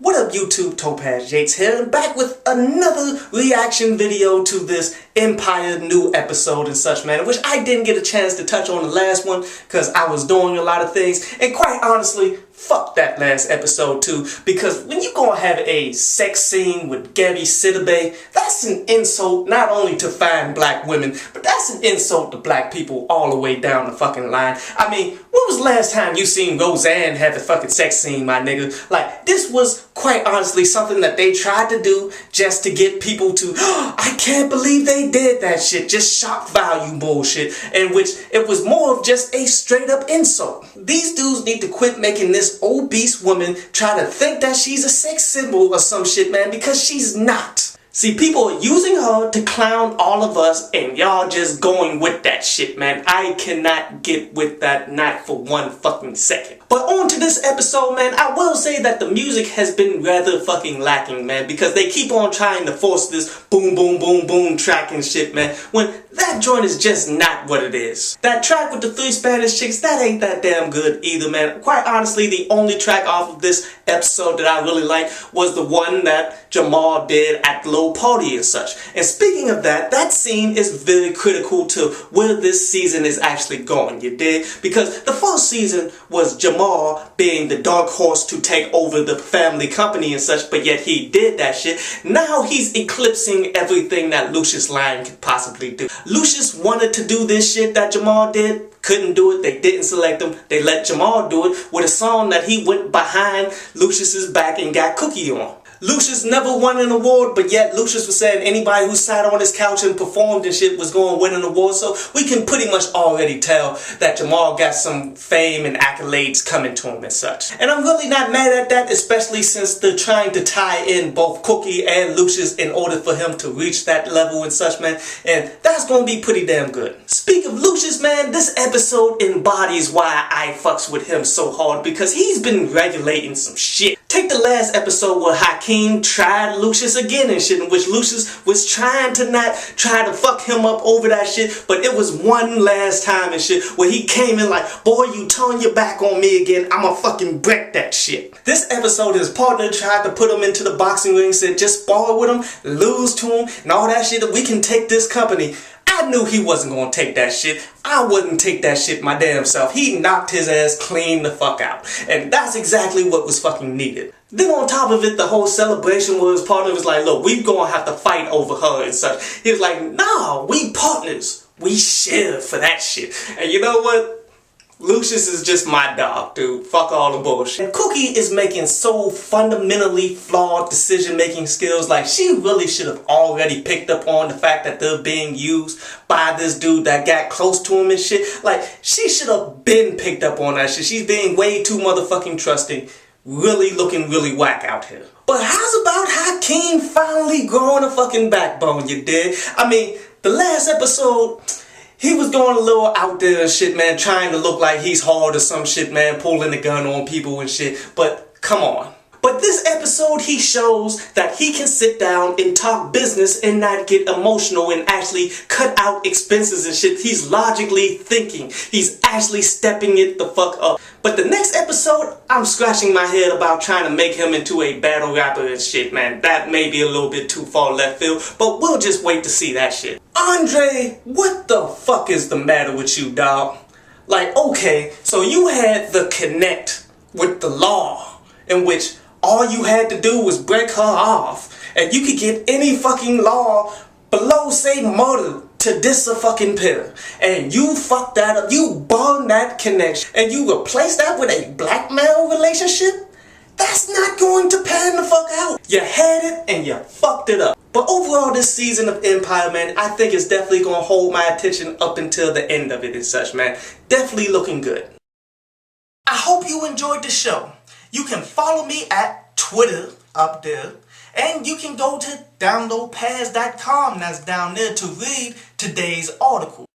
What up YouTube, Topaz Yates here, and back with another reaction video to this Empire new episode and such, man, which I didn't get a chance to touch on the last one because I was doing a lot of things, and quite honestly, fuck that last episode too, because when you gonna have a sex scene with Gabby Sidibe, that's an insult not only to fine black women, but that's an insult to black people all the way down the fucking line. I mean, when was the last time you seen Roseanne have a fucking sex scene, my nigga? Like, this was quite honestly something that they tried to do just to get people to, oh, I can't believe they did that shit, just shock value bullshit, in which it was more of just a straight up insult. These dudes need to quit making this obese woman try to think that she's a sex symbol or some shit, man, because she's not. See, people are using her to clown all of us, and y'all just going with that shit, man. I cannot get with that, not for one fucking second. But on to this episode, man, I will say that the music has been rather fucking lacking, man, because they keep on trying to force this boom, boom, boom, boom track and shit, man, when that joint is just not what it is. That track with the 3 Spanish chicks, that ain't that damn good either, man. Quite honestly, the only track off of this episode that I really liked was the one that Jamal did at the little party and such. And speaking of that, that scene is very critical to where this season is actually going, you dig? Because the first season was Jamal being the dark horse to take over the family company and such, but yet he did that shit. Now he's eclipsing everything that Lucius Lyon could possibly do. Lucius wanted to do this shit that Jamal did, couldn't do it, they didn't select him, they let Jamal do it with a song that he went behind Lucius's back and got Cookie on. Lucius never won an award, but yet Lucius was saying anybody who sat on his couch and performed and shit was going to win an award, so we can pretty much already tell that Jamal got some fame and accolades coming to him and such. And I'm really not mad at that, especially since they're trying to tie in both Cookie and Lucius in order for him to reach that level and such, man, and that's going to be pretty damn good. Speak of Lucius, man, this episode embodies why I fucks with him so hard, because he's been regulating some shit. Take the last episode where Hakeem tried Lucius again and shit, in which Lucius was trying to not try to fuck him up over that shit, but it was one last time and shit where he came in like, boy, you turn your back on me again, I'ma fucking break that shit. This episode, his partner tried to put him into the boxing ring, said just spar with him, lose to him, and all that shit, that we can take this company. I knew he wasn't gonna take that shit. I wouldn't take that shit my damn self. He knocked his ass clean the fuck out. And that's exactly what was fucking needed. Then on top of it, the whole celebration where his partner was like, look, we gonna have to fight over her and such. He was like, nah, we partners. We share for that shit. And you know what? Lucius is just my dog, dude. Fuck all the bullshit. And Cookie is making so fundamentally flawed decision-making skills. Like, she really should have already picked up on the fact that they're being used by this dude that got close to him and shit. Like, she should have been picked up on that shit. She's being way too motherfucking trusting. Really looking really whack out here. But how's about Hakeem finally growing a fucking backbone, you dig? I mean, the last episode, he was going a little out there and shit, man, trying to look like he's hard or some shit, man, pulling the gun on people and shit, but come on. But this episode, he shows that he can sit down and talk business and not get emotional and actually cut out expenses and shit. He's logically thinking. He's actually stepping it the fuck up. But the next episode, I'm scratching my head about trying to make him into a battle rapper and shit, man. That may be a little bit too far left field, but we'll just wait to see that shit. Andre, what the fuck is the matter with you, dog? Like, okay, so you had the connect with the law, in which all you had to do was break her off, and you could get any fucking law below, say, murder to diss a fucking pill. And you fucked that up, you burned that connection, and you replaced that with a blackmail relationship? That's not going to pan the fuck out. You had it and you fucked it up. But overall, this season of Empire, man, I think it's definitely gonna hold my attention up until the end of it and such, man. Definitely looking good. I hope you enjoyed the show. You can follow me at Twitter up there, and you can go to downloadpaz.com, that's down there, to read today's article.